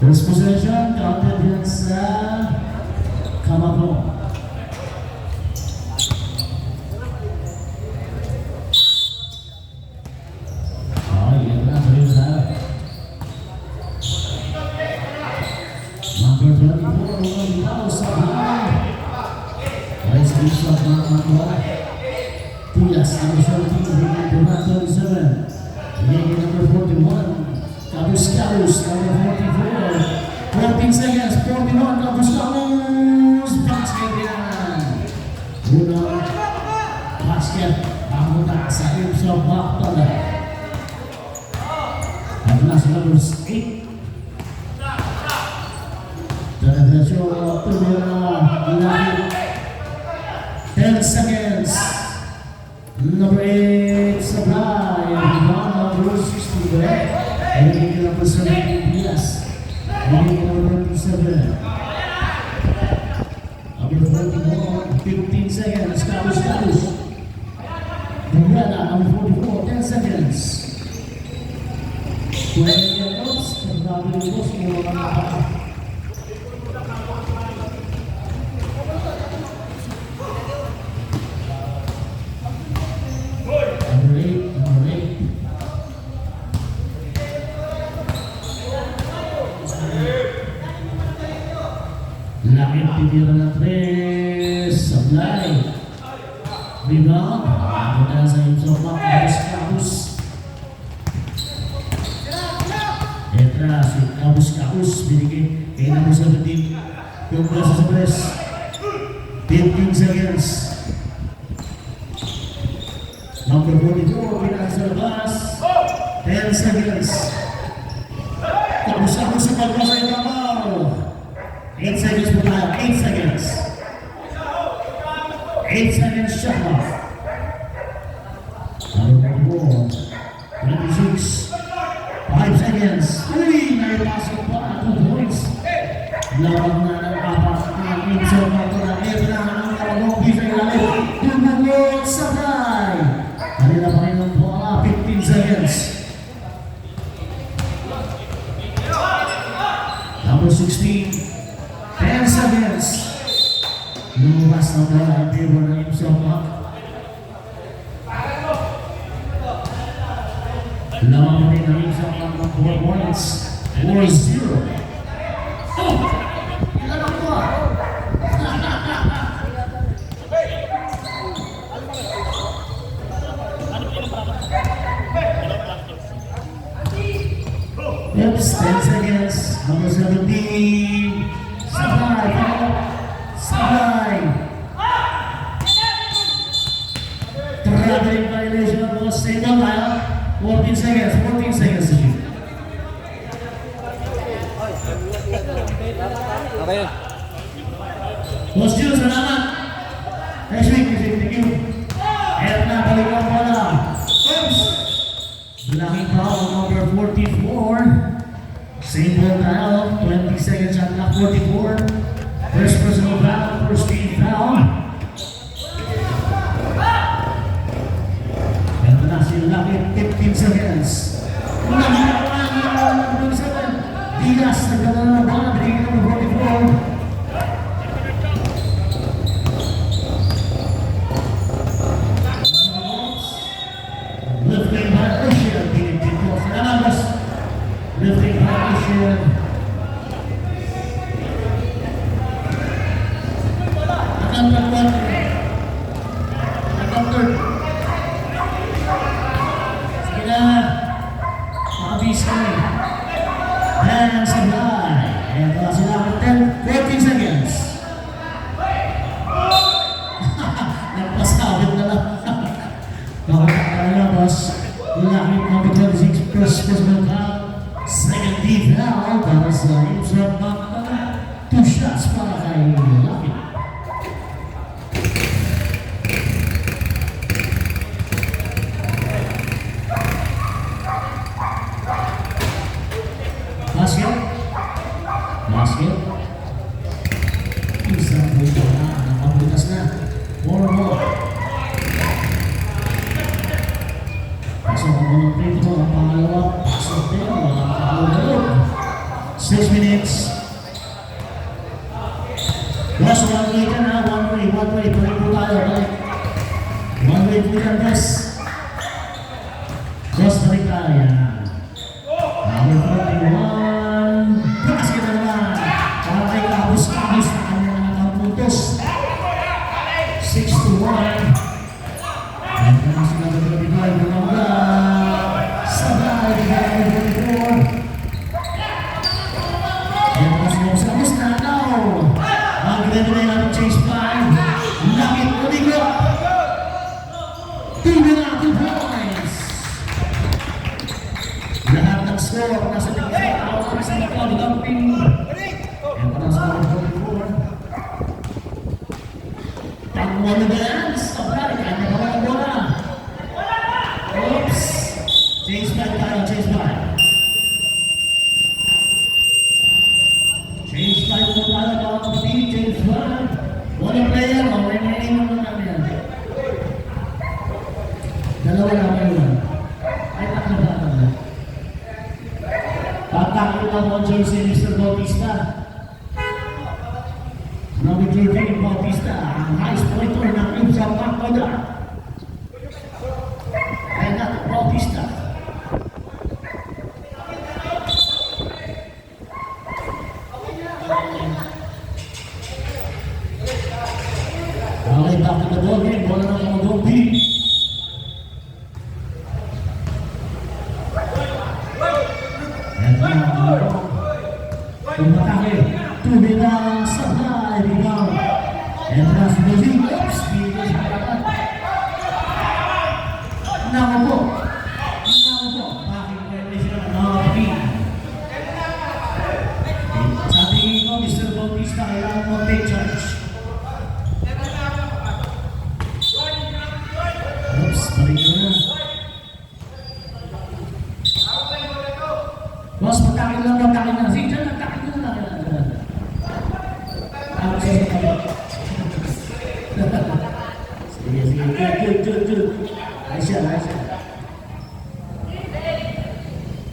First possession, counted yan sa Kamako. Yan na, tuloy sa number 24, Romeo sa high. Nice shot ng Kamako. Tias, number 17, number 37. Yan number 41. Cabus, number 44. 14 seconds, 41, Cabus. Basket yan. Unang basket. Ang muna sa hips of Baktal. At last numbers 8. Tradisyon, tumira, 10 seconds. Number 8, Supply. Number 60. Ini number 7, Diaz. Ini number 27. Number 41, 15 seconds. Cabus. Bugrada, number 44, 10 seconds. 20 seconds. Pagkabi ng boss, mula ka na pa. Lakit titira ng 3. Supply. Rebound. Muna sa Insofak. Cabus. Etra si Cabus. Binigay kay number 17. Yung nasa sa press. 15 seconds. Number 44. Pinaka sa labas. 10 seconds. Cabus sa pagkasa yung kamao. 8 seconds per time, 8 seconds. 8 seconds shot off. Number 26. 5 seconds. Uy, naipasok pa. 2 points. Lawag na ng apat. Ang insert na ito na. Kailangan ng karagong bisay lalim. Dumugod sa fly. Kanila pa rin ng bola. 15 seconds. Number 16. 10 seconds. Lumas na bola ang favor ng Insofak. Lamang pa rin ng Insofak ng 4 points. 4-0. Oh! Ilan ako ba? Oops, 10 seconds. Number 17. Supply. Traveling violation of the single tayo. 14 seconds to shoot. Okay. Boss Jules, salamat. Next week, thank you. Ayan na, balik ang bola. Oops! Bilangin pa ako, number 44. Same ball tayo, 20 seconds shot clock, 44. First personal foul, first team foul. Ito na si Lakit, 15 seconds. Number 7. Diaz, nagdala na ng bola, binigyan number 44. Lifting violation, binigyan ko. Salamat, boss. Lifting violation. Nakang-third. Sige na. Makabis kami. And Supply. And wala sila ng 14 seconds. Nagpasabit na lang. Nakakakala na, boss. Lakit number 26, first personal foul. Second team foul para sa Insofak. 2 shots para kay Lakit. Basket. Isang buto na. Nakabutas na. 4-4. Pasok ang mga prito. Ang pangalawa. Pasok din. Walang kakulog. 6 minutes. Tuloy po yan, Des. Costa Rica, yan. Number 41. Basket na naman. Para kay Kabus-Kabus na kanyang mga puntos. 6-1. At kung sila na nabibigay, bumangga. Sabay, bigay ng 44. Yan ang sinong sa Musta, now. Mag-deliver natin change 5. Lakit, umigo. 2 points. Lahat ng score nasa tingin sa ako sa mga dumping. Yan pa ng score 44. Pang-1 na ba yan? Sabay, kanya pa mga bola. Oops. Change 5 tayo, change 5. Change 5 po tayo, mga kapatid, change 5. Walang player, o may naiinom na namin yan. Dalawa na kayo yan. Ay, takla ba na? Tataklo na mo jersey Mr. Bautista. Number 13, Bautista, ang highest pointer ng club sa Pacoda. Renato Bautista. Okay, back to the ball game. Bola ng mga Gombi. Tumatake, tumira sabay, rebound. Entras Bozing, oops, dito sa harapan. Nako po, bakit pwede sila nakapin? Sa tingin ko, Mr. Bautista, kailangan mo take charge. Oops, balik ko na. Boss, pagkakin lang na. Sige, dyan, nagkakin na. Ako siya sa kapit. Sige. Good. Ayos yan.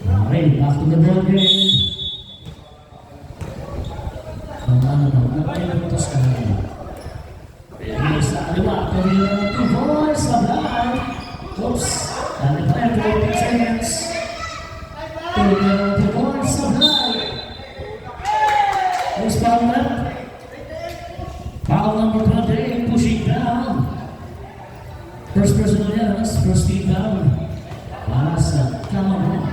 Okay, back to the ball game. Napayabutos ka na. Pwede sa kaliwa. Pwede naman 2 points. Sablay. Oops. Dali pa yan. 20 seconds. Pwede naman 2 points. Sablay. Next foul left. Foul number 28. Pushing down. First personal yards. First team down. Para sa Camaro.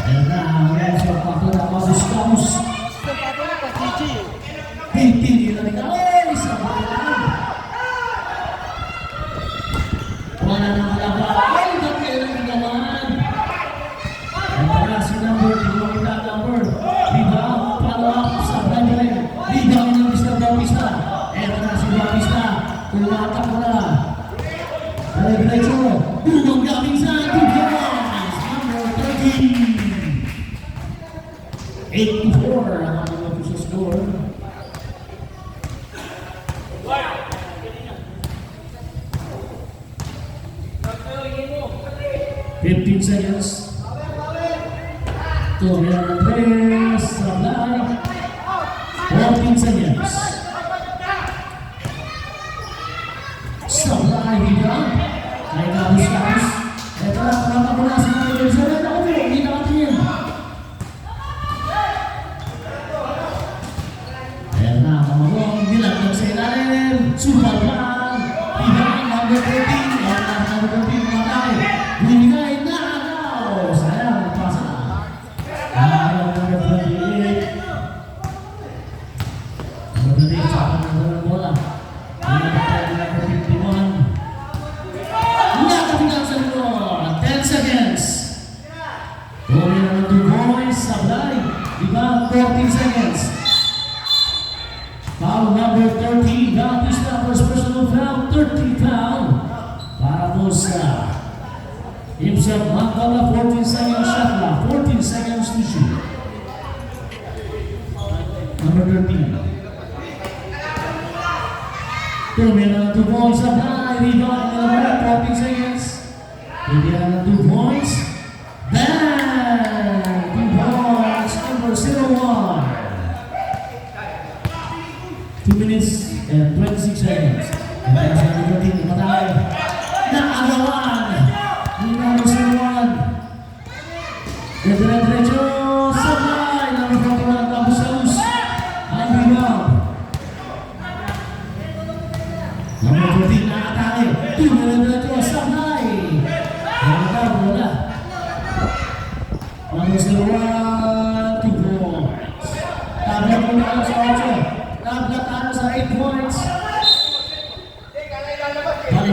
And now, sa Pacoda, Kabus-Kabus. Hindi na rin. Ay, sa bayan. Wala nang kalabang. Ay, bakit na rin. Ang para si number, tingnan kita number. Rebound, follow up sa Brandon. Rebound ng Mr. Bautista. Eto na si Bautista. Tumatak mo na. Diretso. Bumang gaming sa Dugas. Number 13. 8-4 ang ating sa score. 15 seconds. Tumira ng 3. Sablay. 14 seconds. Sablay, rebound. Kaya Kabus-Kabus. Ito na, pangatapunan sa mga Jerusalem. Ako po, hindi nakatingin. Ayan na, kamagong nilagang sa ilalim. Super Bang. Rebound, number 13. Ayan na, number 13, kumatake. Binigay na agaw. Sayang, pasa. Ayaw, number 28. Number 28, sa akin ng bola. Binigay na number 51. Nakapigang sa likod. 10 seconds. Going on 2 points. Sablay. Rebound, 14 seconds. Foul number 13. Bautista, first personal foul. 30 foul. Para po sa himself, Mancala, 14 seconds shot clock. 14 seconds to shoot. Number 13. Tumira ng 2 points. Sablay. Rebound number 14 seconds. Tumira ng 2 points. Bang! 2 points. Number 01. 2 minutes and 26 seconds. And that's number 13. Matay.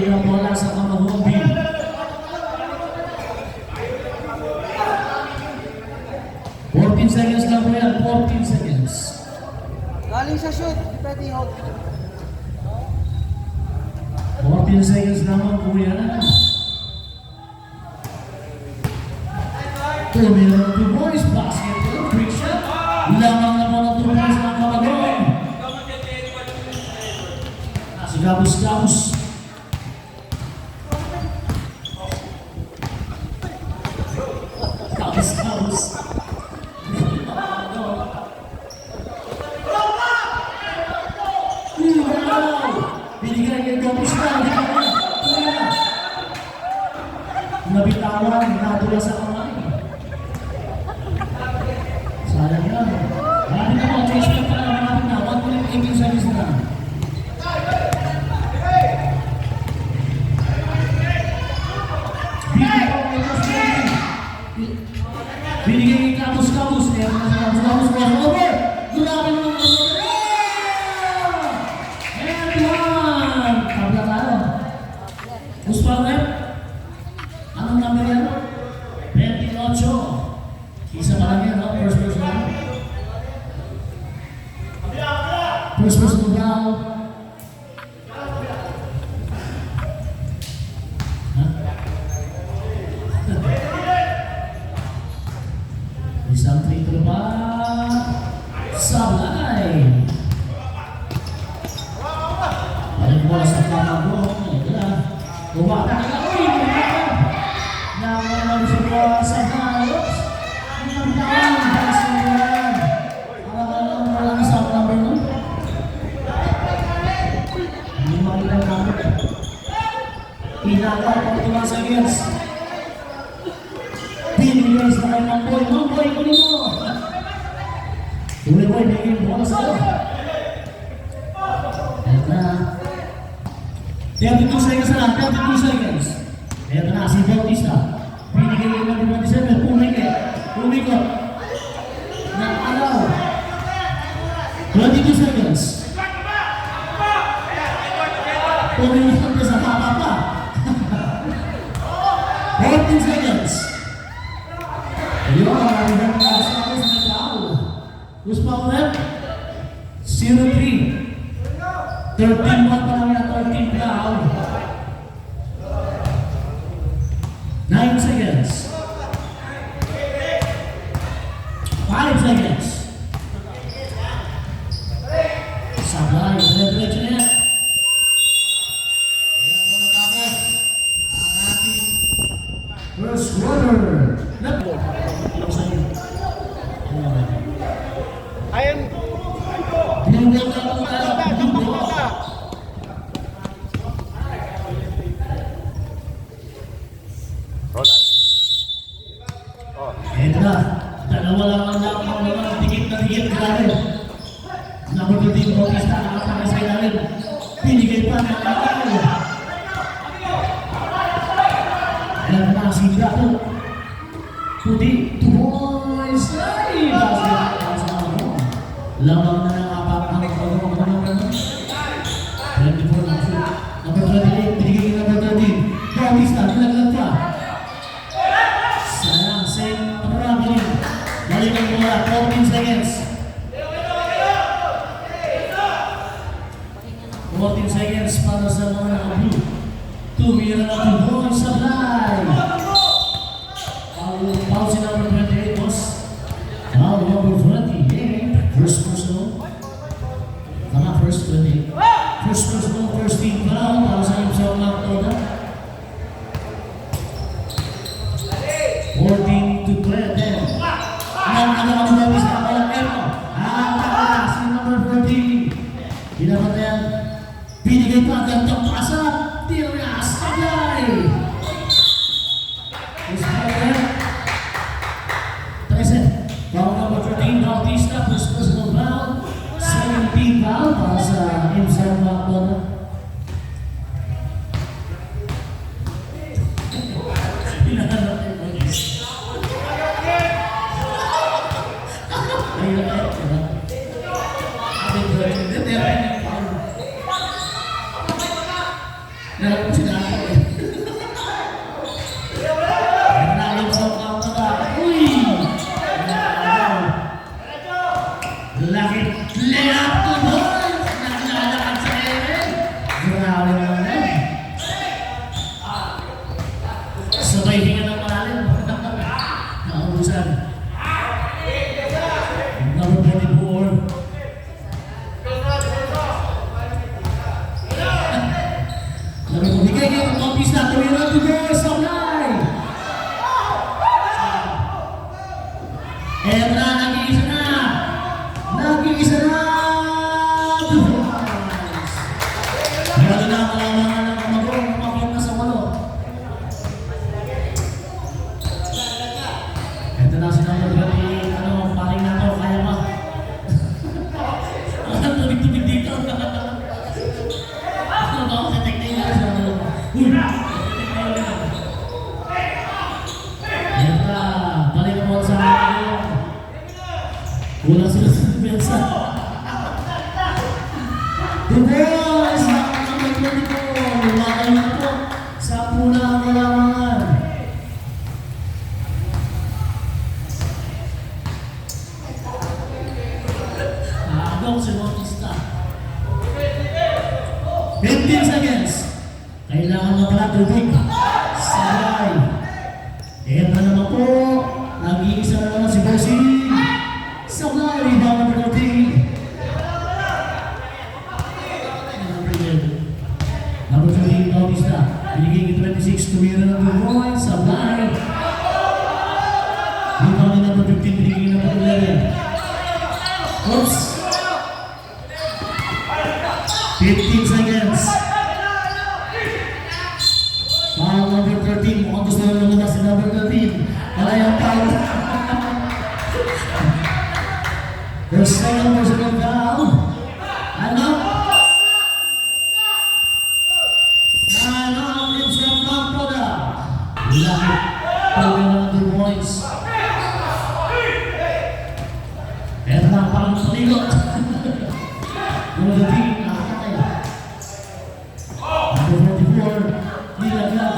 Balik ang bola sa Kamahombi. Seconds lang po yan, 14 seconds. Galing sa shoot, pwede hold. 14 seconds naman po yan. 2 minutes to boys, basket, trick shot. Lamang naman ang 2 points ng Kamagong. Si Gabus-Gabus. Gabus-Gabus. Binigay kay Gabus-Gabus. Nabitawan, natula sa kamay. Sayang yan. Marami na mga chase pa pala, marami na. 1.18 seconds na. Binigay kay Gabus-Gabus. Gabus-Gabus crossover. Grabe naman crossover. And one! Tabla tayo. Uspa rep. Anong number yan? 28. Isa pa lang yan, no? First person lang. First person down. Isang free throw pa. Sablay. Balik bola sa Kamagong. Bumata ka. Uy! Naman sa bola sa halos. Ang daan. Basilan. Alam walang isang number nun. Hindi makita ang number. Pinagawa ko ito sa gears. Pinigay sa kayo ng boy. Boy, kunin mo. Tuloy boy, bigay mo bola sa'yo. Ayan na. 32 seconds na lang, 32 seconds. Ayan na, si Bautista. Pinigay yung mga 27, umikot. Nakalaw. 22 seconds. Umikot na sa papa pa. 14 seconds. Ayun, marami na sa tao. Uspa ulit. 0-3. 13-1 pa lang yan, 13 down. 9 seconds. 5 seconds. Sablay, diretso na yan. Ayan po natapos ang ating first quarter. Ayan. Binigyan ka lang tayo. Ito na, dalawa lang ang naman, dikit na natin. Nakututin ko, Bautista, nakapagay sa ilalim. Pinigay pa ng kakao. Ayan na, si Gato. Puti, 2 points. Ay, basket sa ako. Lamang na ng apakang number 24 na shoot. Number 28, pinigay ka number 13. Bautista, nilaglag pa. Sayang, same traveling. Balik ang bola, 14 seconds. 14 seconds para sa mga naka-blue. 2 minutes na 2 points sa fly. Foul si number 28, boss. Foul number 28. First personal. Tama, first 28. First personal, first team foul. Para sa iyo sa mga toda. 14-10. Nang lumabis na bola, Emo. Takala si number 14. Ginapat na yan. Binigay pa ang gantong pasap. Tira, Sablay. Bumigay kayo ng Bautista. Tumira to go. Sablay. Eto na, nag-iisa na. Nag-iisa na. Grabe na, kailangan ng mag-roll. Umakyat na sa 8. Eto na, sinamagati. Paring na to. Kaya ba? Ang tubig-tubig dito. Ano ba ako sa technique sa uy! Ayan na, balik mo sa akin. Kulang sila sa depensa. The boys! Nakakabag na dito. Lumakayo na po. 10 na ang kailangan. Nakagaw si Bautista. 15 seconds. Kailangan mo pala tubig. Sabay. Eto na naman po. Nag-iisa na naman si Bossing. Sabay. Rebound number 13. Number 13, Bautista. Binigay 26. Tumira ng 2 points. Sabay. Rebound number 15. Binigay number 11. Oops. 15 seconds. Foul number 13. Mukhang gusto na lumabas si number 13. Malayang foul. There's second personal foul. Ano? Ano? It's from Pamplona. Lahat. Pagka ng 2 points. Meron na parang paligot. Number 13. Number 44, nilaglag.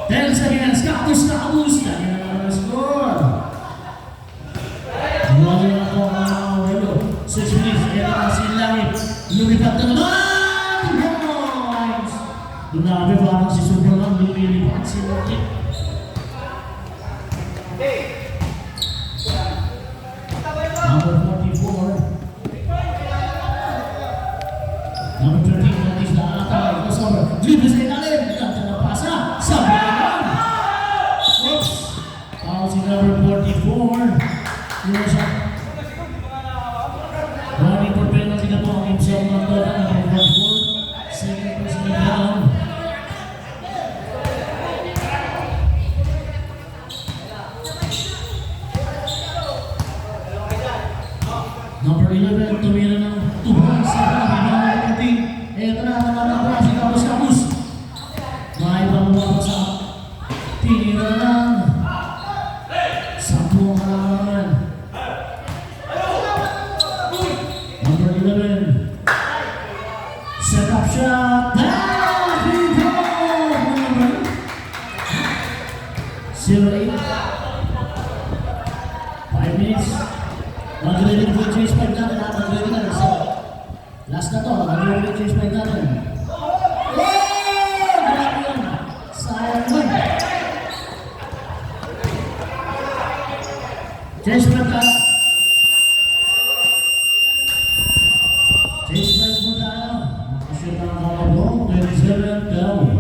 10 seconds, Cactus. Lagi na naman ang score. Lagi na po ang walo. 6 minutes, kaya na si Langit. Lumipat na naman! Points! Dunabi parang si Superman, lumilipat si Langit. Number 44. Number 13, Bautista atay. Crossover. Dribble sa ilalim. Ganda na pasa. Sabayan. Oops. Foul si number 44. Yun siya. Running for penalty na po ang himself ng Toda. Number 44. Second personal down. Number 11, tumira ng 2 points sa pagkakabing. Eto na, naman si Kapus. May pangalawa sa tinira lang. 10 ang kalaman. Number 11. Set up shot. Big goal! 0-8. 5 minutes. Mag-ready po yung change 5 natin ha. Mag-ready na. So, last na to. Mag-ready yung change 5 natin. Oh! Grabe yun. Sayang naman. Change 5 ka. Change 5 mo tayo. Makashoot ang kakabong. 27 down.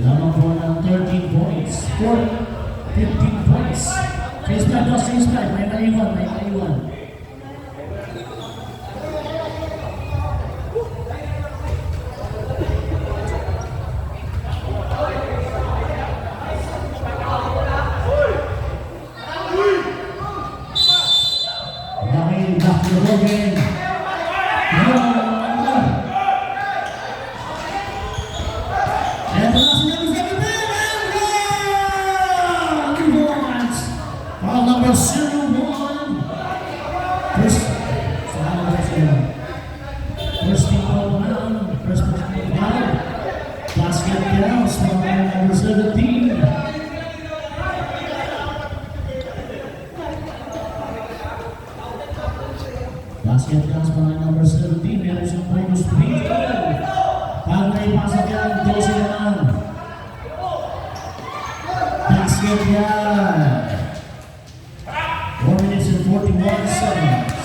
Lamang po ng 13 points. 15 points. Change 5 daw. Change 5. May maiwan. May maiwan. Number 01. First team ball down. First team down. Basket counts from number 17. Basket counts from number 17. Meron siyang bonus 3. Pag naipasok yan, 12 naman. Basket yan. 4 minutes and 41 seconds.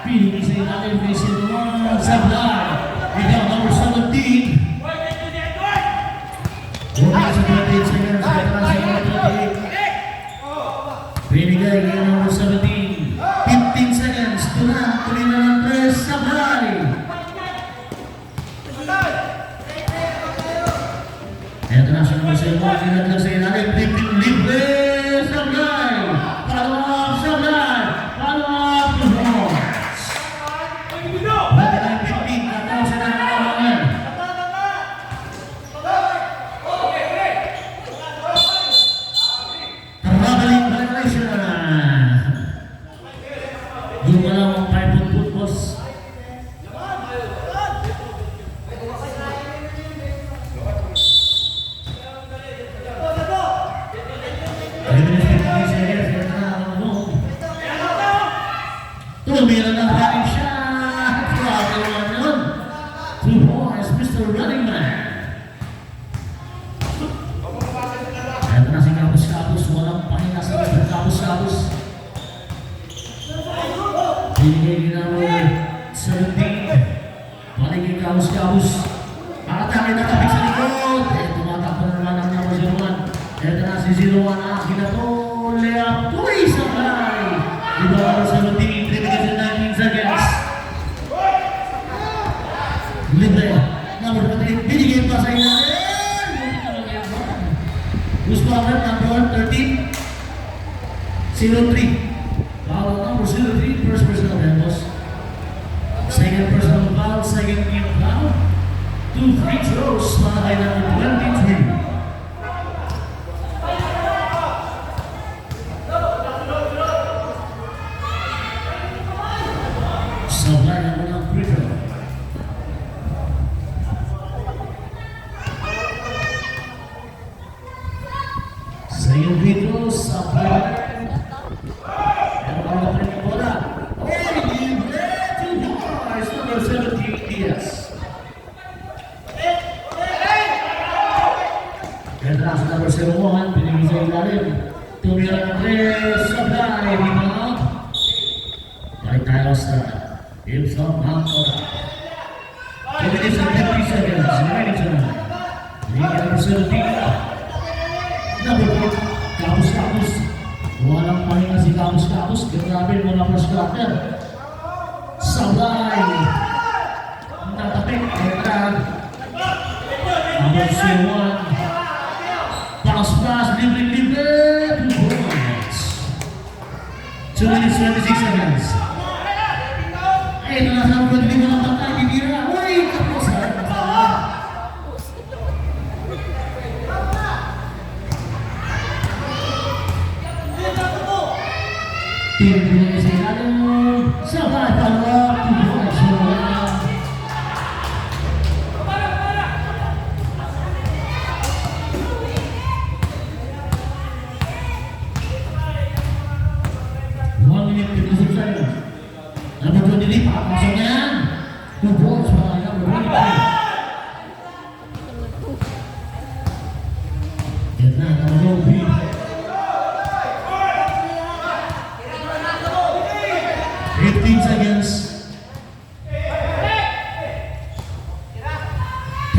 Pinigil sa ilalim kay Sinuan Sablay. Ikaw, number 17. Buhay sa 28 seconds. Veteran sa number 28. Pinigay kay number 17. 15 seconds. Tuloy na ng 3. Sablay. Ito na siya number 7. Ginaglag sa ilalim. Libre. Sablay. Follow up. Sablay. Follow up. Performance. Bagi na yung 15. Kataw siya na nakamangan. Traveling violation. Yung wala mong 5-foot boss. Tumira ng running shot. Travel one yun. 2 points, Mr. Running Man. Ito na si Kapus-Kapus. Walang pahinga sa Mr. Kapus-Kapus. Binigay ni number 17. Balik kay Kapus-Kapus. Nakatake na kapit sa likod. Tumatakbo na naman ang number 01. Ito na si 01. Akin na to. Layup. Tuloy sa play. Iba number 17. 3 minutes and 19 seconds. Libre. Number 28. Binigay pa sa ilalim. Gusto number 13. 03. Foul number 03. First personal handles. Second personal foul. Second team foul. 2 free throws. Para kay number 23. Sablay ang unang free throw. Second free throw, Sablay. Meron ang natin yung bola. Libre to boys, number 17, Diaz. Ganda sa number 01, pinigil sa ilalim. Tumira ng 3, Sablay, rebound. Balik tayo sa Games of Mount Toda. 2 minutes and 50 seconds. Remaining to run. League number 17. Number 4. Kapus-Kapus. Walang pahinga si Kapus-Kapus. Grabe mula first quarter. Sablay. Natapik. Veteran. Number 01. Pass. Libre. 2 points. 2 minutes 26 seconds. Ito na sa mga hindi mo lang patay, bibira. Uy! Tapos ha? Pinigil sa ilalim. Sablay, follow up. 2 points. Number 23, pakapasok na yan. 2 points para kay number 23. Yan na, number 3. 15 seconds.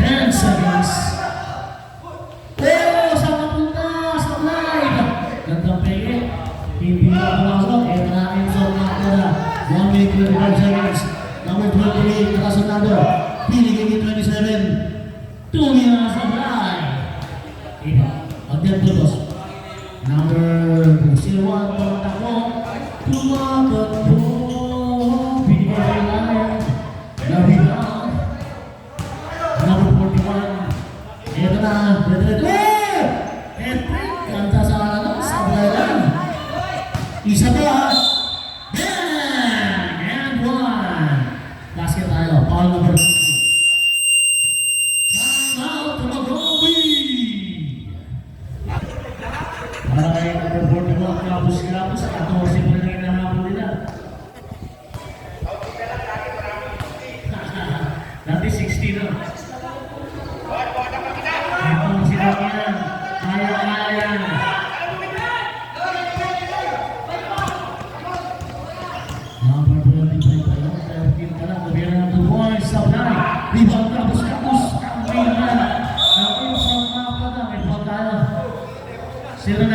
10 seconds. Oh, saan napunta? Sablay. Gandang peke. Hindi na pumasok. Ito na ang zone na Toda. 1 minute 25 seconds. Number 28, nakasunado. Pinigay ni 27. Tumira sa Sablay. Iba. Agad tulos. Number 01, tumatakbo. Tumatakbo. Pinigay sa ilalim. Rebound. Number 41. Ito na. Patrick. Kanta sa Sablay lang. Isa pa. Basket tayo, foul number 2. Foul to Magobi! Para kay number 41, Kapus-Kapus. Sablay. Rebound tapos kapos. Ang pinggan. Ang insang mapa may pagkala. 09.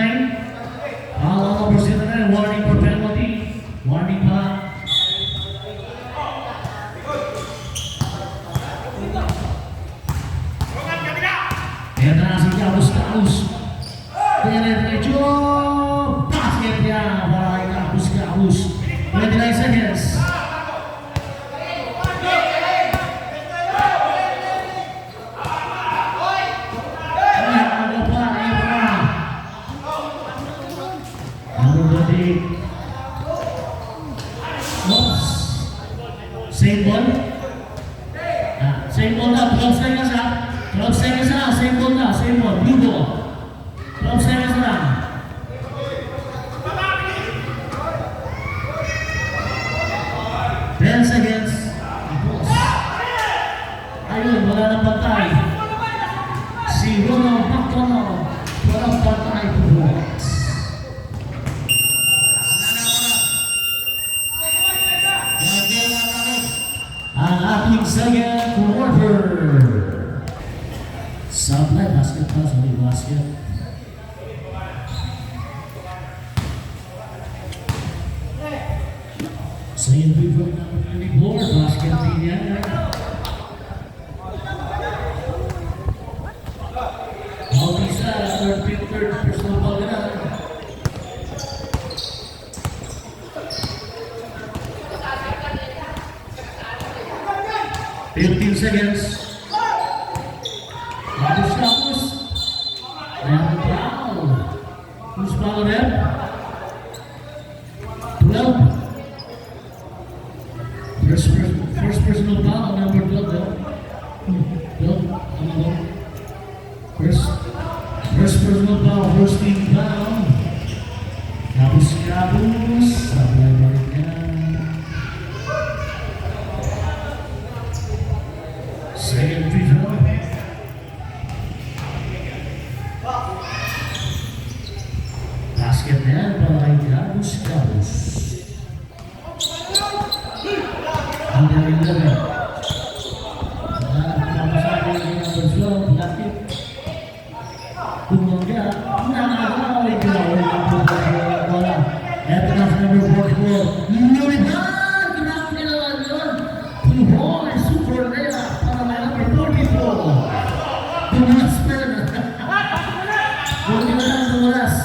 Foul on number 09. Warning for penalty. Warning pa. Ayan na si Kapos. Diretso. Basket niya. Para kay Kapos. 29 seconds. Same ball. Same ball na. 12 seconds na. 12 seconds na. Same ball na. Same ball. Blue ball. 12 seconds na. Ten seconds. Ayun, wala nang pantay. Si Ronald McDonald. Walang pantay to box. Ang ating second quarter. Sablay basketball, sorry, basket. Second free throw number 24, basket din yan. Bautista, third personal foul na. 15 seconds. Kapos. Ayan, foul. Who's foul there? 12. First personal foul, number 12 there. 12. First personal foul, first team foul. Kapos. Sablay balik niya. Second free throw. Basket na yan para kay Kapos. Under 11. Kapasado yung number 12. Lakit. Tumangga. Nakakaway ka. Wala. Eto na sa number 44. Lumibad! Grabe naman yun. Pulhol. Super Lela. Para may number 44. Tumulas pa na. Tumulas.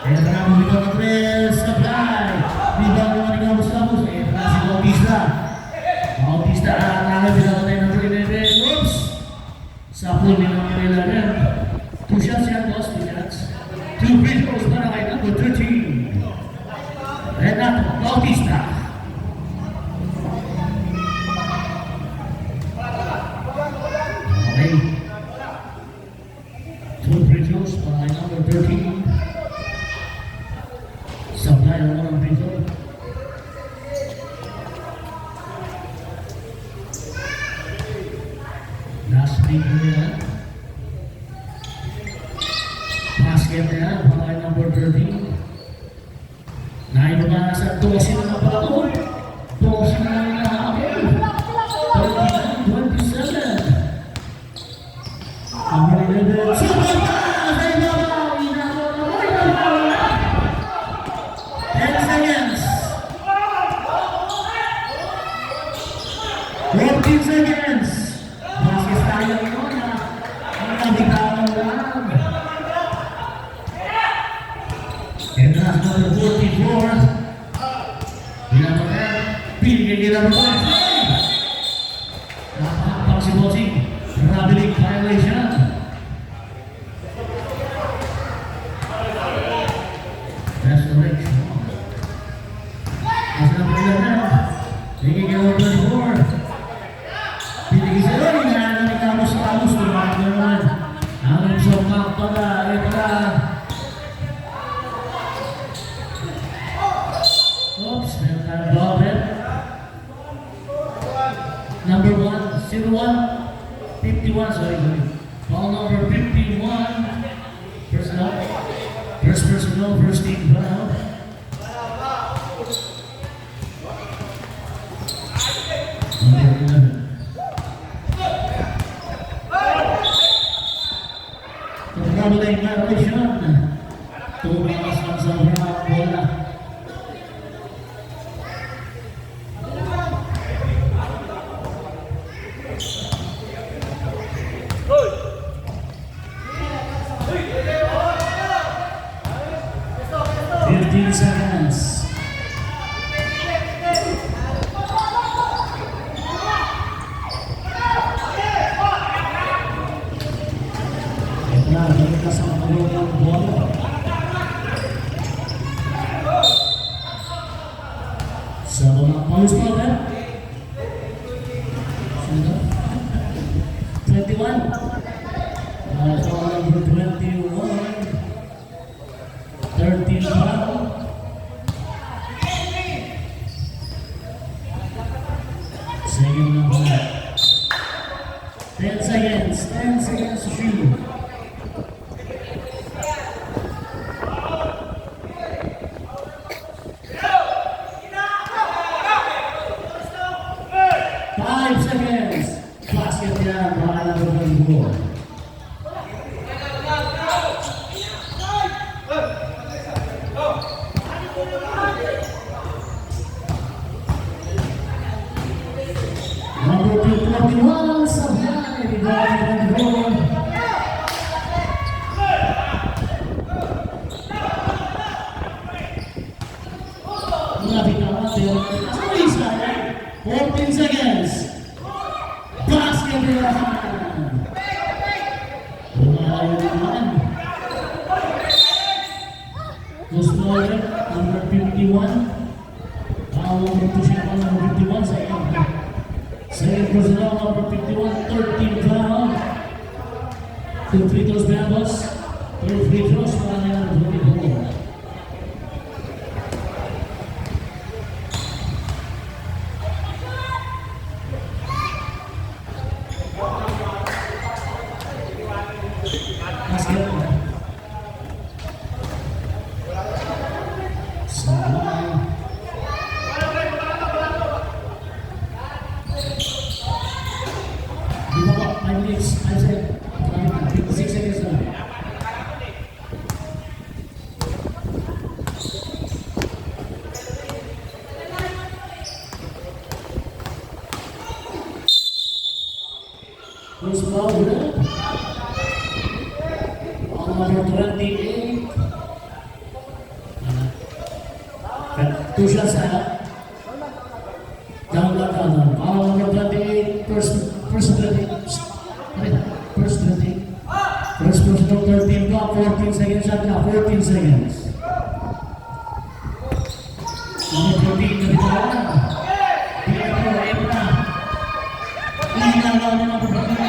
Eto na ang mga kapres. Sablay. Rebound naman ni Kapos. Eto na si Bautista. Bautista. Nakakaway pinakatay ng 3-9. Oops! Sa pool ni number 11. 2 shots yan, boss. 2 shots. 2 free throws para kay number 13. Renato Bautista. Okay. 2 free throws para kay number 13. Sablay ang mga free throw. Last free throw yan. Basket na yan para kay number 13. Naibaba na sa 12 na nabato. 12 na nahabol. 39-27. Number 11. Super pass! Ay baba! Inabaw na. 10 seconds. 14 seconds. Basket tayo yun na. Ang nabitawan lang. And that's number 44. Binabakan. Pinigil ang box. Napakapang si Bossing. Traveling violation. Restoration. As number 11. Pinigil ang 24. Pinigil sa rin. Inaanong ni Kapos. Tumakot na naman. Ang isang makpada. Ito na. Oops, meron tayong ball there. Number 1, 01, 51, sorry. Ball number 51. Personal. First personal, first team foul. Number 11. Double violation. Tumakas lang sa harap bola. Fifteen seconds. Balik ka sa mga bola. Sa mga post ball, eh? 21. Number 21. 13 foul. Second number. 10 seconds. 10 seconds to shoot. Basket yan, para na ito ng goal. Number 221, Sabay, bigay ng goal. Malapit na pero 14 seconds. Basket yan! Lumayo naman. Gosloyer, number 51. Number 2 siya pa, number 51 sa iyo. Second personnel, number 51, 13 foul. 2 free throws, Bambos. 3 free throws, para na yung 24. First ball, good. Number 28. Two shots out. Down. Number 28. First 28. First 28. First personal 13 block, 14 seconds shot now, 14 seconds. Number 14, nabitawa na. Pietro, Ebra. Inagawa na ng pagkakas.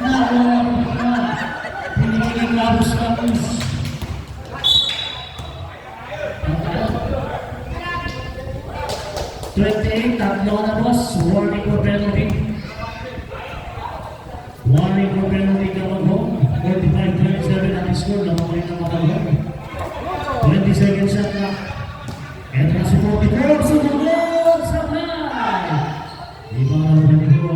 Nagawa na ng pagkakas. Pinigil ang Ramos. 28, tatlo na boss. Warning for penalty. Warning for penalty ka mag-home. 45-27 ang score. Lamang na mag-home. 20 seconds shot na. Ito na si 44. Sumagod sa high. Di ba nga naman ito?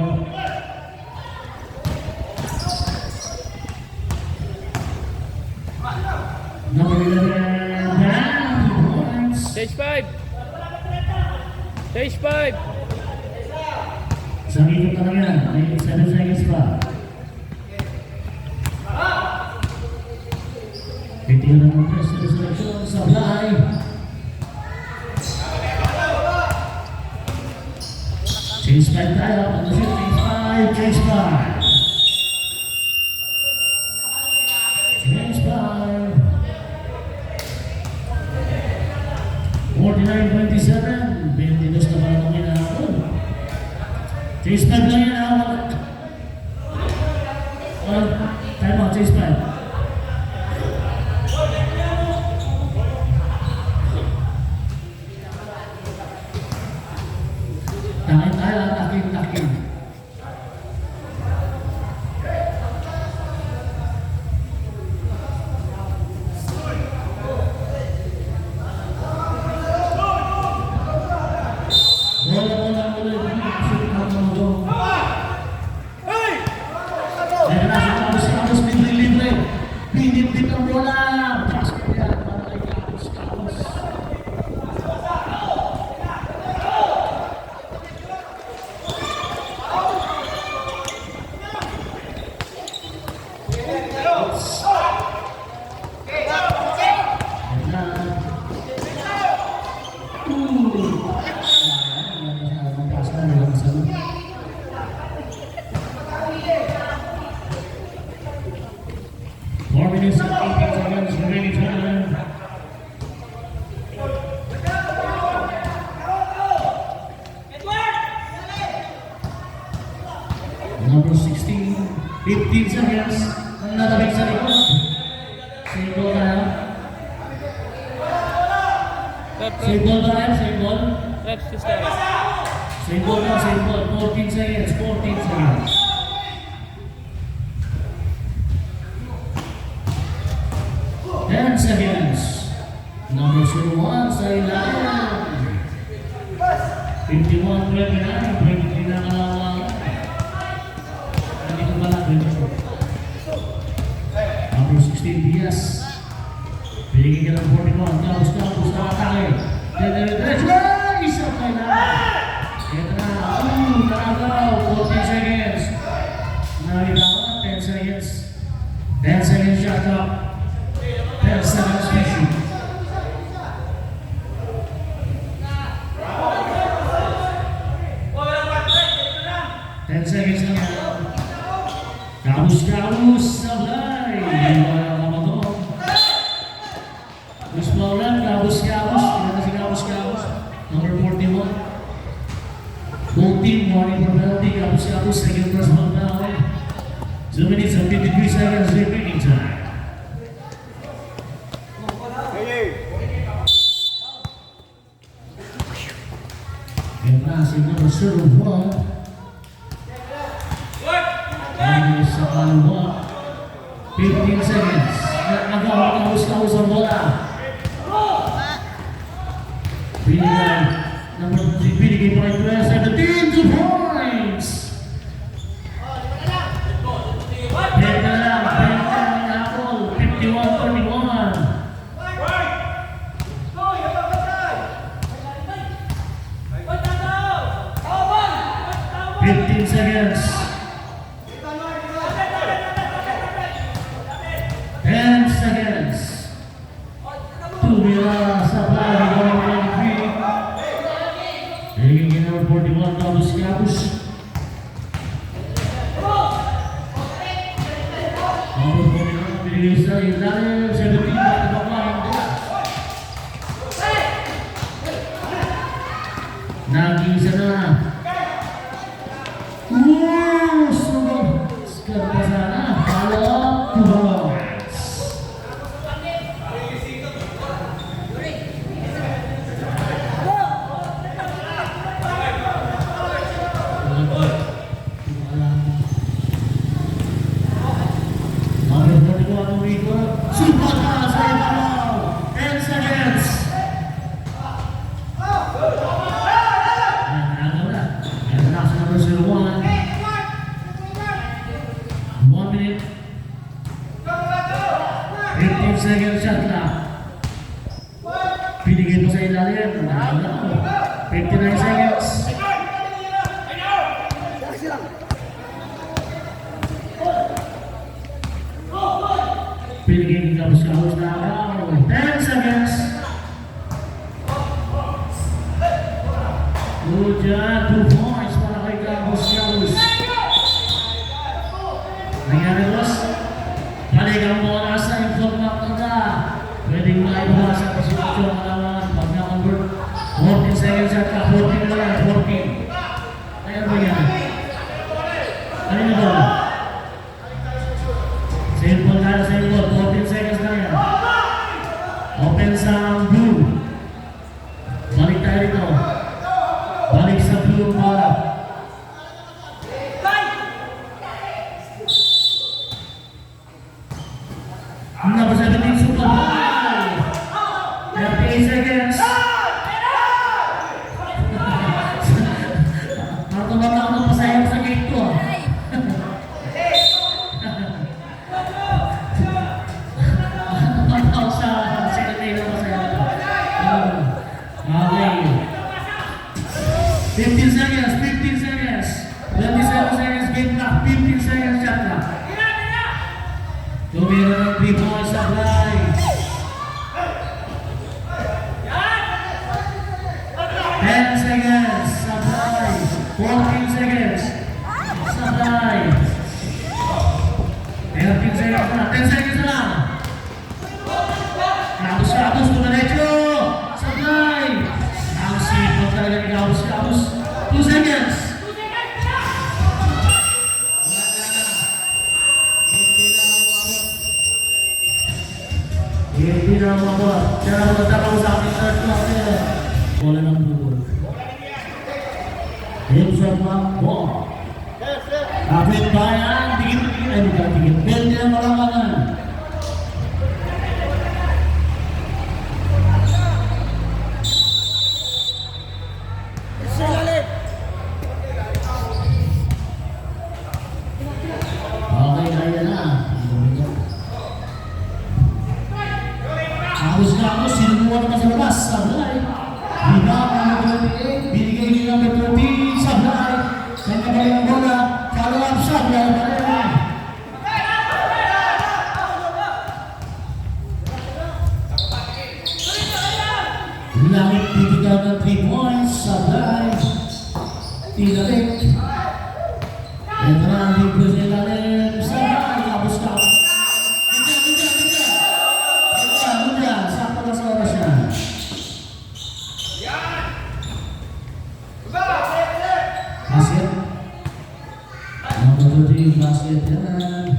Number 11. Points. Stage 5. Stage 5. Isang ikot na lang yan. May 7 seconds pa. Titiyan ng mga selection sa fly. Change 5 tayo. Ano siya? Change 5. Change 5. 49-27. 22 na pala nung inaabot. Change 5 lang yan. Time out. Change 5. Takin tayo, takin. Bola ulit. walang salo. Four minutes and 18 seconds remaining time. Number 16, 15 seconds. Natabing sa likod. Save ball na. Save ball ba yan? Save ball? Save ball na, save ball. 14 seconds, 14 seconds. Ten seconds. Number 01 sa ilalim. 51-29, 23 na kalawang. Nandito pala, 24. Number 16, Diaz. Binigyan ka ng 41. Tapos na atake. Diretso! Isa pa na. Ito na. Nakagaw. 14 seconds. Nalitawan. 10 seconds. 10 seconds shot clock. 10 seconds fishing. Seconds na yan. Kabus-kabus sablay. Wala ka mo. Gusto mo ulan, kabus-kabus. Kaya na si kabus-kabus. Number 41. Both team, warning for penalty. Kabus-kabus, second first ball down. 2 minutes and 53 seconds remaining time. And passing number 01. Sa kalwa, 15 seconds. Nagkakahus-kahus ang bola. Binigay pa rin 17 points. Penta lang Apple, 51-31. 15 seconds. 10 seconds. Tumira sa play number 23. Hingin number 41, kabus-kabus. Number 41, binigay sa ilalim. 17 na kapakain. Nag-iisa na. Sunod. Skar pa sana. Follow-up. 2 points. Super pass by Palo. 10 seconds. And that's number 01. 1 minute. 15 seconds shot clock. Pinigay mo sa ilalim. 59 seconds. Pinigay ng kabus-kabus na ako. 10 seconds. Good job. 2 points para kay kabus-kabus. Nangyari, boss? Balik ang bola sa informat na. Pwedeng maibawa sa posisyon ng alaman. Pag na-convert, 14 seconds at ka. 14 na yan. 14. Kaya ba yan? Ano na ba? Save ball tayo, save ball. 14 seconds na yan. Open sa blue. Balik tayo dito. Balik sa blue bola. Number 17, super ball. 38 seconds. Marto-marto ako pasayang sa gate ko. Okay. 15 seconds, 15 seconds. 27 seconds game clock, 15 seconds shot clock. Tumira ng 3 points sa fly. 10 seconds sa fly. 14 seconds. Sabay. 13 seconds na. 10 seconds na lang. Kapos, tumaretso. Sabay. Ang sipot talaga ni Kapos. 2 seconds. Hindi na mabot. Kaya magtatapos sa aking third quarter. Bola ng bubol. Hips of one ball. Kapit bayan, tigil-tigil. Ay, bukan tigil. Pwede na malangangan. Okay, kaya na. Kapos, sinubuha naman sa labas. Sablay. Rebound number 28. Binigay ni number 13. Sablay. Kanya ba yung bola? Follow up shot. Yan ba rin? Langit bibigyan ng 3 points. Sablay. Tinalik. Ito na ang libre sa ilalim. Sablay. Kapos. Bigyan. Sakto na sa oras yan. Basket. Number 13, basket yan.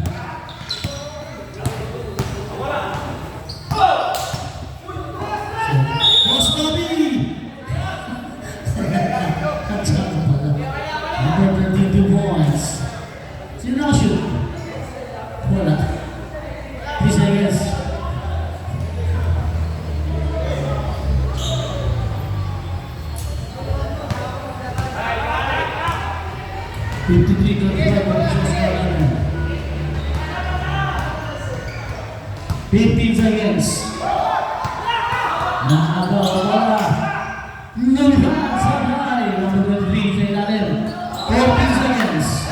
Boss Bobby! Number 13, 2 points. Sino nakashoot? Wala. 3 seconds. Fifteen seconds. Nakagawa wala. Nalihan sa bahay. Number 3 sa ilalim. 14 seconds.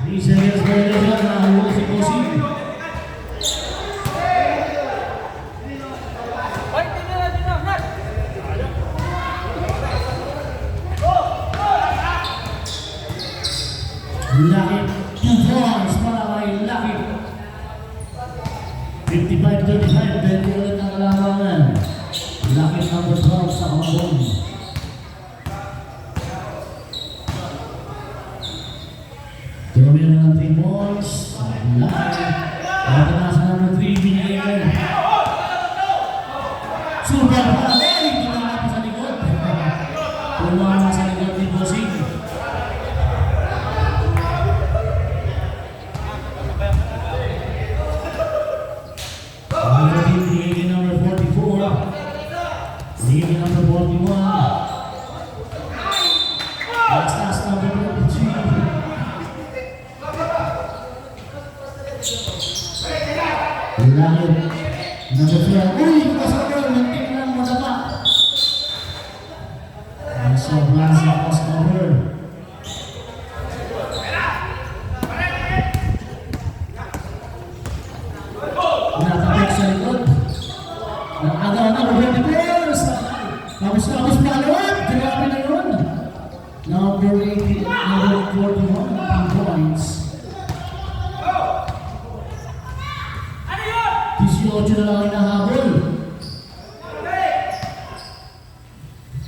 3 seconds violation. Nakahuli si Bossing. Lakit. 2 points para kay Lakit. 55-35, pwede ulit ang kalamangan. Lakit number 12 sa kamabong. Tuloy na ng 3 points. Lakit. Ito na sa number 3, binigay. Super pass. Tumama pa sa likod. Tumama sa likod ni Bossing. Number 44. Leading number 41. Last number 22. Langit. Number 12. Uy! Kasama! Nantik lang madama. Ang sobrang sa pass number. Nakapik sa likod. Nakagawa na, Roberto Perez! Tapos palawat! Grabe na yun! Number 18, number 41, 2 points. 18 na lang ang nahabol.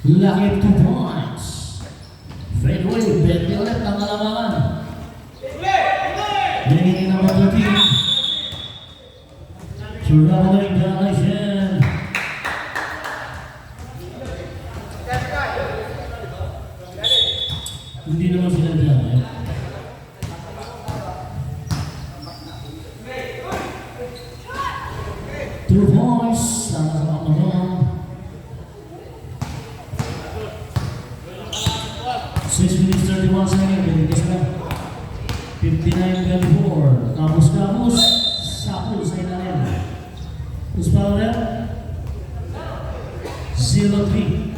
Lakit 2 points. Fadeaway, bende ulit ang kalamangan. Binigay number 13. Surrounding violation. Hindi naman sila dyan. 2 points. Sana sa kamabang. 6 minutes 31 seconds. Binigay sila. 59-24. Kapos. Sapul sa ilalim. Who's foul there? 0-3.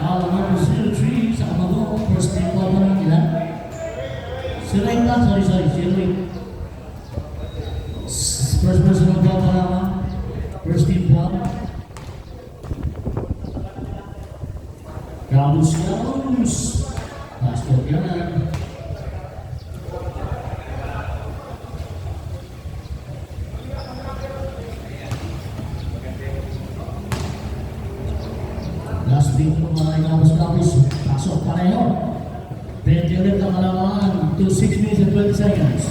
Foul number 0-3 sa kamabang. First team foul pa ng ilan? 0-8 lang. Sorry. 0-8. First personal foul pa lamang. First team foul. Kapos. Yan. Last beat ng mga Ikabos-Kabos. Pasok pareho. 20 ulit ang kalamangan. 6 minutes and 20 seconds.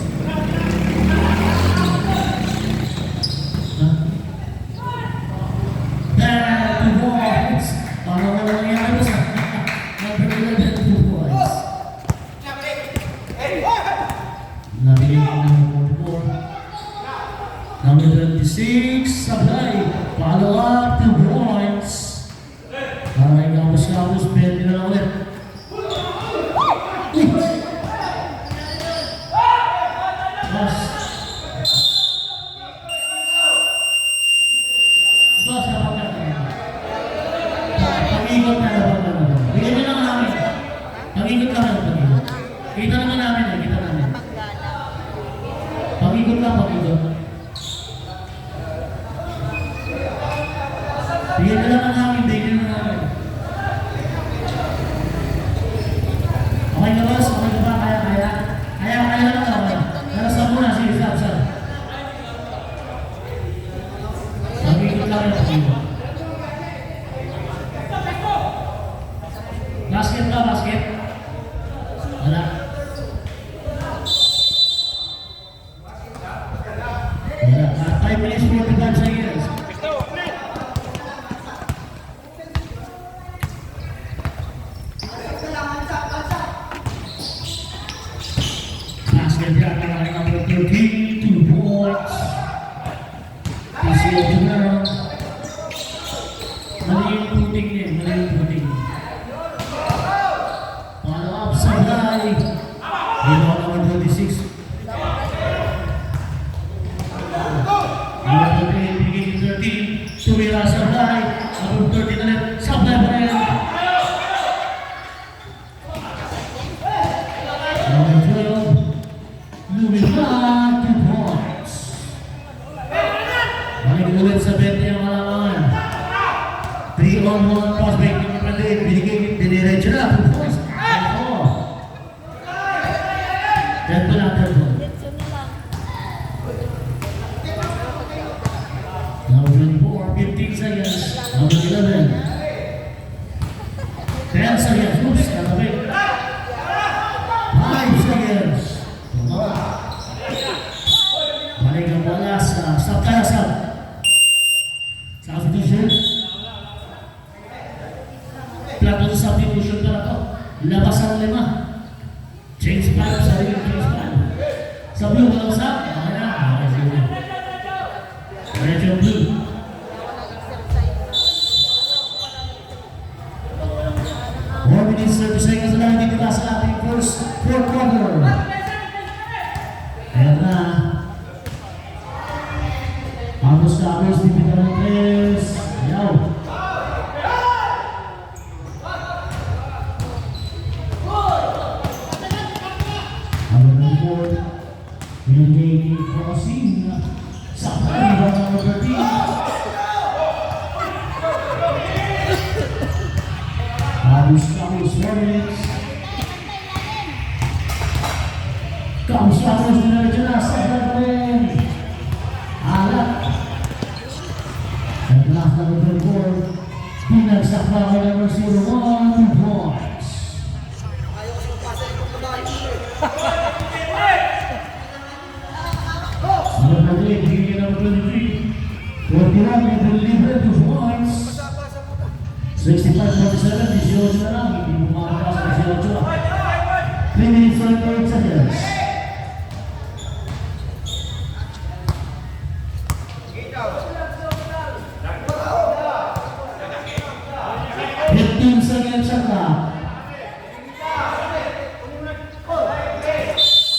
There, 2 points. Parang wala nangyari pa sa number 11, 2 points. Nabigay ng 44. Number 26, Sablay. Follow up, 2 points. Para Ikabos-Kabos, 20 na lang ulit. Bas. Bas, kapag pag-ikot na dapat na. Bigyan nyo lang namin. Pag-ikot lang namin. Pag-ikot. Kita naman namin eh. Kita namin. Pag-ikot lang, pag-ikot. Bigyan nyo lang namin. Bigyan nyo namin. Okay ka boss? Okay ka ba? Kaya? Kaya lang ka ba? Nalasan mo na. Sige, sab. Pag-ikot lang yung pag-ikot. Basket ka, basket? Wala. Wala. 5 minutes, 45 seconds. Basket yan, number 13, 2 points. TCL Junior. Mali yung puting niya, mali yung puting. Follow up, Sablay. Hilo number 26. Number 13, bigay 13. Tumira Sablay. Number 13 ulit, Sablay pa rin. Number 12, Lumina, 2 points. Balik ulit sa 20 ang kalamangan. 3-on-1 pass break ng Madrid. Binigay, diniretso na, 2 points. Tempo lang, tempo. Number 24, 15 seconds. Number 11. 10 seconds. Oops, katabi. 5 seconds. Balik ang bola sa stop tayo, stop. Substitution. Plato sa substitution pala to. Labas ang 5. Change 5, sarili change 5. Sa blue, walang stop. Okay na. Okay, sige. Red yung blue. More minutes, 30 seconds na lang dito na sa ating fourth quarter. Ayan na. Ikabos-Kabos, dipita ng 3. Ayaw. Number 4, binigay ni Crossing sa paliwa ng number 13. Ikabos-Kabos, 4 minutes. Ikabos-Kabos, dinarito na sa rin. Alat. At last number 4, pinagsakla kay number 01, 2 points. Number 8, bigay number 23. 41, number libre, 2 points. 65-47, 18 na lang. Hindi bumakakas sa 18. 3 minutes, 28 seconds.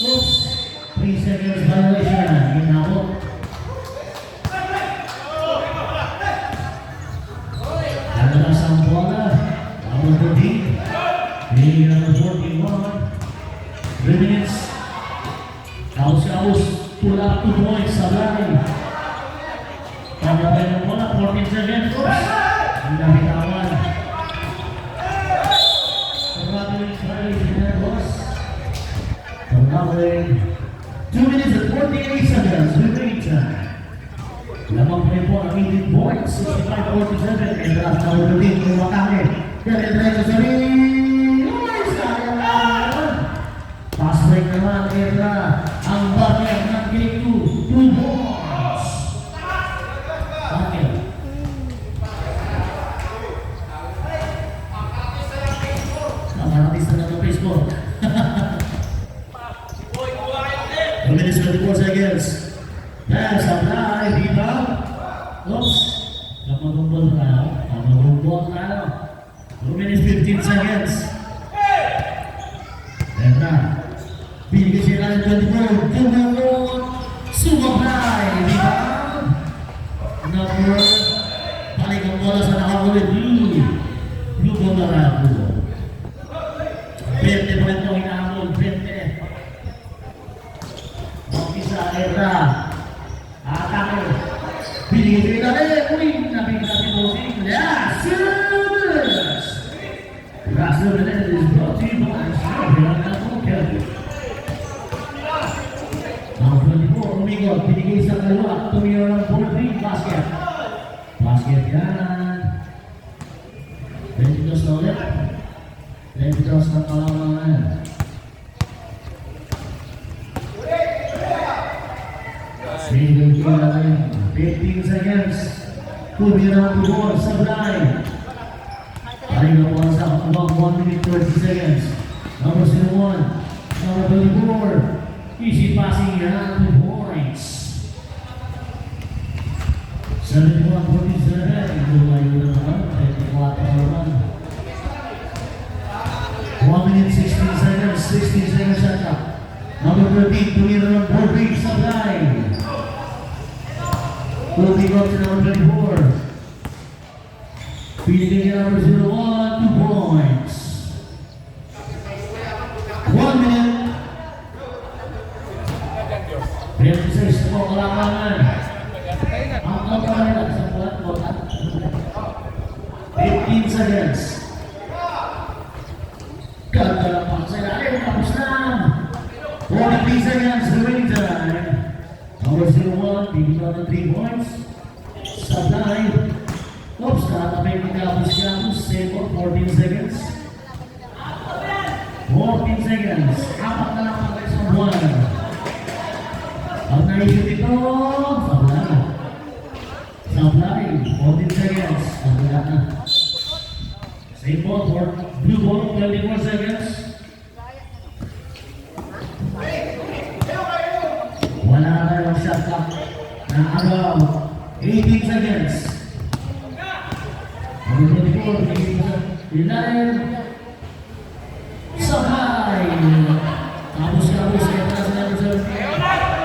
Oops, 3 seconds violation. Ginabot. Lalabas ang bola. Number 14. Bigay number 41. 3 minutes. Ikabos-Kabos. Pull up 2 points. Sablay. Pagkabay ng bola. 14 seconds. Oops. Ang nabitawan. Congratulations. boss. Pagkakawin. 2 minutes and 48 seconds. Remaining time. Lamang pa rin po ang 18 points. 65-47. And the last number 15 yung Wakame. Diretso sa ring. Uy, sayang naman. Pass break naman. Edra. Ang Bakir ng game 2. 2 points. Bakir. Nakaratis na ng baseball. 2 minutes 24 seconds. Pass, apply, rebound. Oops. Kamagumbol tayo. Kamagumbol tayo. 2 minutes 15 seconds. Edra. Binigay siya ng 24. Tumulong. Sumablay. Rebound. Number. Balik ang bola sa nakakulit. Blue ball na rin. Blue ball. 20 pa rin ito hinahamon. 20. Mag-isa. Edra. Atake. Binigay siya natin. Uy. Nabigla si Bossing. Yes! Yes! Russell Menendez is brought to you by Strawberry Apple Candy. Ang 24, umigot, binigay sa kaliwa, tumira ng ball green basket. Basket yan. 22 na ulit. 22 na kalamangan. Single kill natin. 15 seconds. Tumira ng ball sa blind. Paling ang mga sa abang 1 minute 30 seconds. Number 01. Number 24. Easy passing yan, 2 points. 71-47. Lumayo na naman. 24 naman. 1 minute 16 seconds. 16 seconds shot clock. Number 13. Tumira ng ball break sa line. Moving up to number 24. Pinigay niya number 01, 2 points. 1 minute. 26 po kalamangan. Ang kalamangan sa buwan mo. 15 seconds. Ganda lang pa sa ilalim. Tapos na. 43 seconds. Remaining time. Number 01, pinigay ng 3 points. Supply. Oops, nakatapay ni Kapos Kapos. Second, 14 seconds. 14 seconds. Apat na lang ang guys ng buwan. Ang naisip ito, sablay. Sablay, 14 seconds. Sablay na. Same ball, blue ball, 24 seconds. Wala na tayong shot clock. Naagaw, 18 seconds. Number 24, ilalim. Sabay. Kapos-kapos.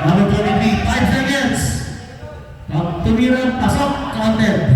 Number 23, 5 seconds. Tumira, pasok, counted.